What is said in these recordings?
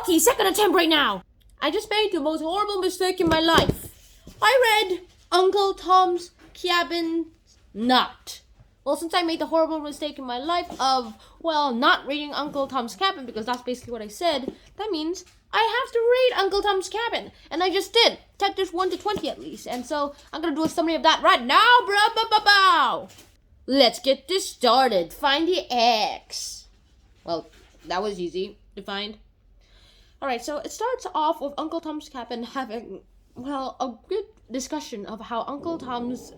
rookie second attempt right now. I just made the most horrible mistake in my life. I read Uncle Tom's Cabin not. Well, since I made the horrible mistake in my life of, not reading Uncle Tom's Cabin, because that's basically what I said, that means I have to read Uncle Tom's Cabin. And I just did. Chapters 1 to 20 at least. And so I'm going to do a summary of that right now, bro. Let's get this started. Find the X. Well, that was easy to find. Alright, so it starts off with Uncle Tom's Cabin having, a good discussion of how Uncle Tom's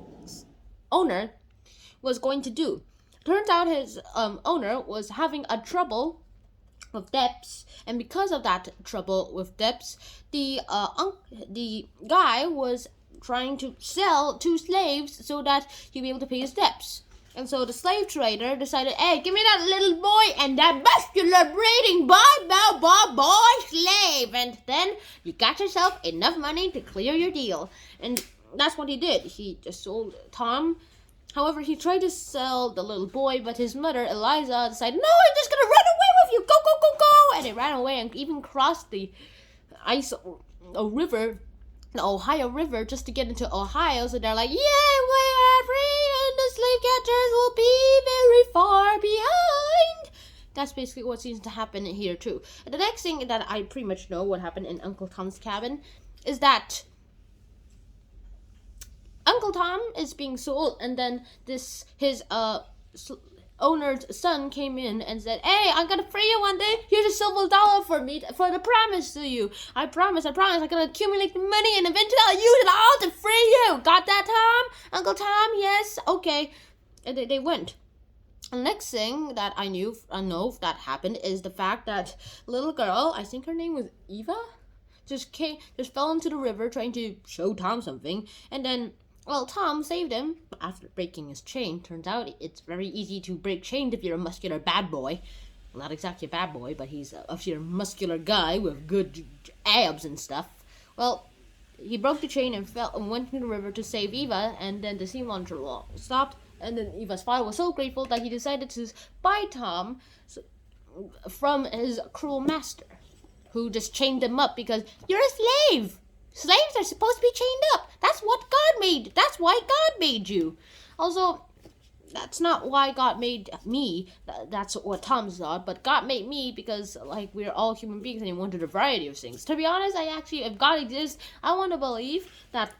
owner was going to do. Turns out his owner was having a trouble with debts, and because of that trouble with debts, the guy was trying to sell 2 slaves so that he'd be able to pay his debts. And so the slave trader decided, hey, give me that little boy and that muscular breeding boy slave, and then you got yourself enough money to clear your deal. And that's what he did. He just sold Tom. However, he tried to sell the little boy, but his mother, Eliza, decided, no, I'm just going to run away with you. Go. And it ran away and even crossed the river, the Ohio River, just to get into Ohio. So they're like, yay, we are free, and the slave catchers will be very far behind. That's basically what seems to happen here, too. And the next thing that I pretty much know what happened in Uncle Tom's Cabin is that Uncle Tom is being sold, and then his owner's son came in and said, hey, I'm gonna free you one day. Here's a silver dollar for me, for the promise to you. I promise. I'm gonna accumulate the money, and eventually I'll use it all to free you. Got that, Tom? Uncle Tom? Yes? Okay. And they went. The next thing that I know that happened is the fact that little girl, I think her name was Eva, just fell into the river trying to show Tom something, and then Tom saved him after breaking his chain. Turns out it's very easy to break chains if you're a muscular bad boy. Well, not exactly a bad boy, but if you're a muscular guy with good abs and stuff. Well, he broke the chain and fell and went into the river to save Eva, and then the sea monster stopped, and then Eva's father was so grateful that he decided to buy Tom from his cruel master, who just chained him up because you're a slave. Slaves are supposed to be chained up. That's what God made. That's why God made you. Also, that's not why God made me. That's what Tom thought. But God made me because, we're all human beings and he wanted a variety of things. To be honest, if God exists, I want to believe that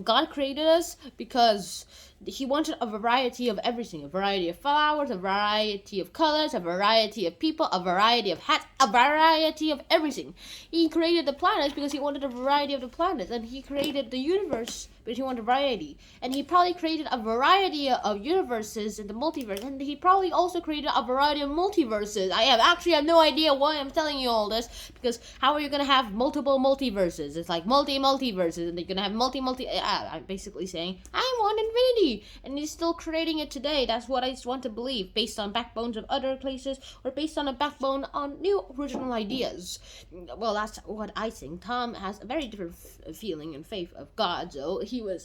God created us because he wanted a variety of everything. A variety of flowers, a variety of colors, a variety of people, a variety of hats, a variety of everything. He created the planets because he wanted a variety of the planets. And he created the universe because he wanted variety. And he probably created a variety of universes in the multiverse. And he probably also created a variety of multiverses. I have no idea why I'm telling you all this. Because how are you going to have multiple multiverses? It's like multiverses. And you're going to have I'm basically saying, I want infinity. And he's still creating it today. That's what I just want to believe, based on backbones of other places, or based on a backbone on new original ideas. Well, that's what I think. Tom has a very different feeling and faith of God, so his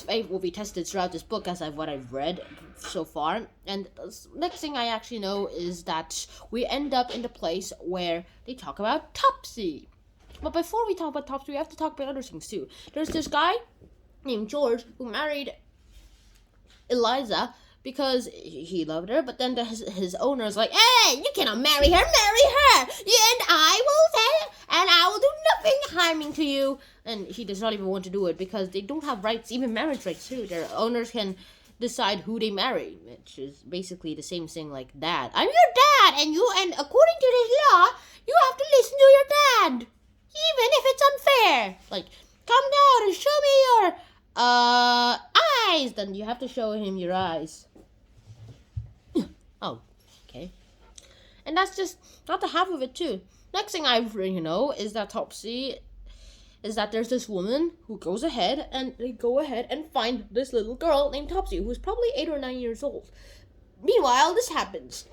faith will be tested throughout this book, as what I've read so far. And the next thing I actually know is that we end up in the place where they talk about Topsy. But before we talk about Topsy, we have to talk about other things too. There's this guy named George who married Eliza because he loved her, but then his owner is like, hey, you cannot marry her, and I will do nothing harming to you. And he does not even want to do it because they don't have rights, even marriage rights too. Their owners can decide who they marry, which is basically the same thing like dad. I'm your dad, and according to this law, you have to listen to your dad, even if it's unfair. Like, come down and show me your eyes. Then you have to show him your eyes. Oh, okay. And that's just not the half of it too. Next thing I know is that there's this woman who goes ahead and they go ahead and find this little girl named Topsy, who's probably 8 or 9 years old. Meanwhile, this happens.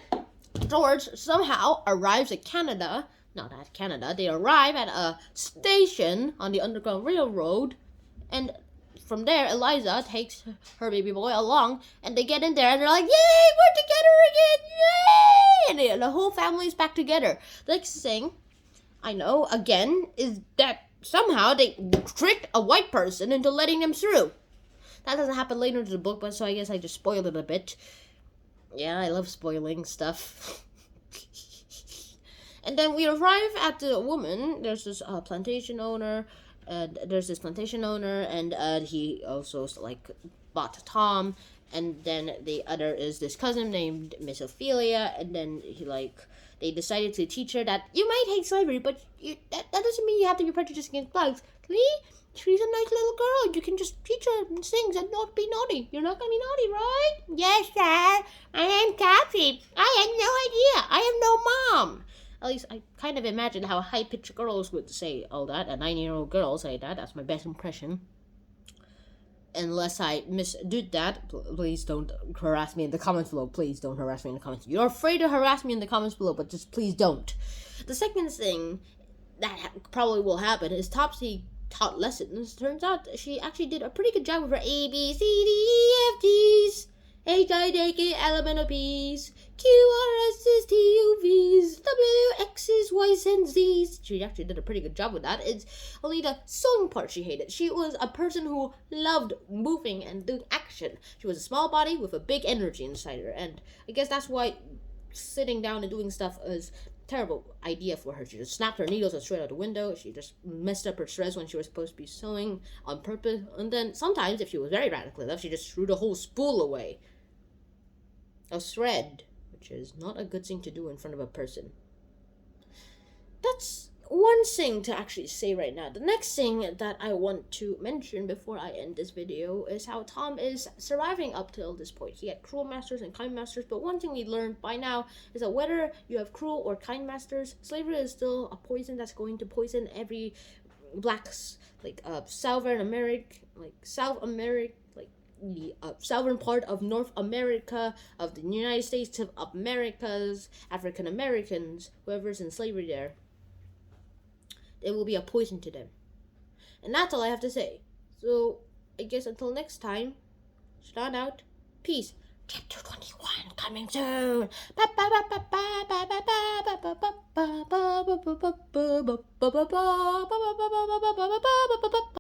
George somehow arrives at Canada. Not at Canada. They arrive at a station on the Underground Railroad, and from there, Eliza takes her baby boy along, and they get in there, and they're like, "Yay, we're together again! Yay!" And the whole family's back together. The next thing I know, again, is that somehow they tricked a white person into letting them through. That doesn't happen later in the book, but so I guess I just spoiled it a bit. Yeah, I love spoiling stuff. And then we arrive at the woman. There's this plantation owner. And he also bought Tom. And then the other is this cousin named Miss Ophelia. And then they decided to teach her that you might hate slavery, but that doesn't mean you have to be prejudiced against blacks. She's a nice little girl. You can just teach her things and not be naughty. You're not gonna be naughty, right? Yes, sir. I am Cappy. I had no idea. I have no mom. At least I kind of imagine how high-pitched girls would say all that. A 9-year-old girl say that. That's my best impression. Unless I misdid that, please don't harass me in the comments below. Please don't harass me in the comments. You're afraid to harass me in the comments below, but just please don't. The second thing that probably will happen is Topsy taught lessons. Turns out she actually did a pretty good job with her A, B, C, D, E, F, G's, H, I, J, K, L, M, N, O, P's, Q, R, S, S, T, U, V's, W, X's, Y's, and Z's. She actually did a pretty good job with that. It's only the sewing part she hated. She was a person who loved moving and doing action. She was a small body with a big energy inside her, and I guess that's why sitting down and doing stuff is terrible idea for her. She just snapped her needles straight out the window. She just messed up her threads when she was supposed to be sewing on purpose. And then sometimes, if she was very radical enough, she just threw the whole spool away. A thread, which is not a good thing to do in front of a person. That's one thing to actually say right now. The next thing that I want to mention before I end this video is how Tom is surviving up till this point. He had cruel masters and kind masters, but one thing we learned by now is that whether you have cruel or kind masters, slavery is still a poison that's going to poison every southern part of North America, of the United States of Americas, African Americans, whoever's in slavery there. It will be a poison to them. And that's all I have to say. So, I guess until next time, Sean out. Peace. Chapter 21 coming soon.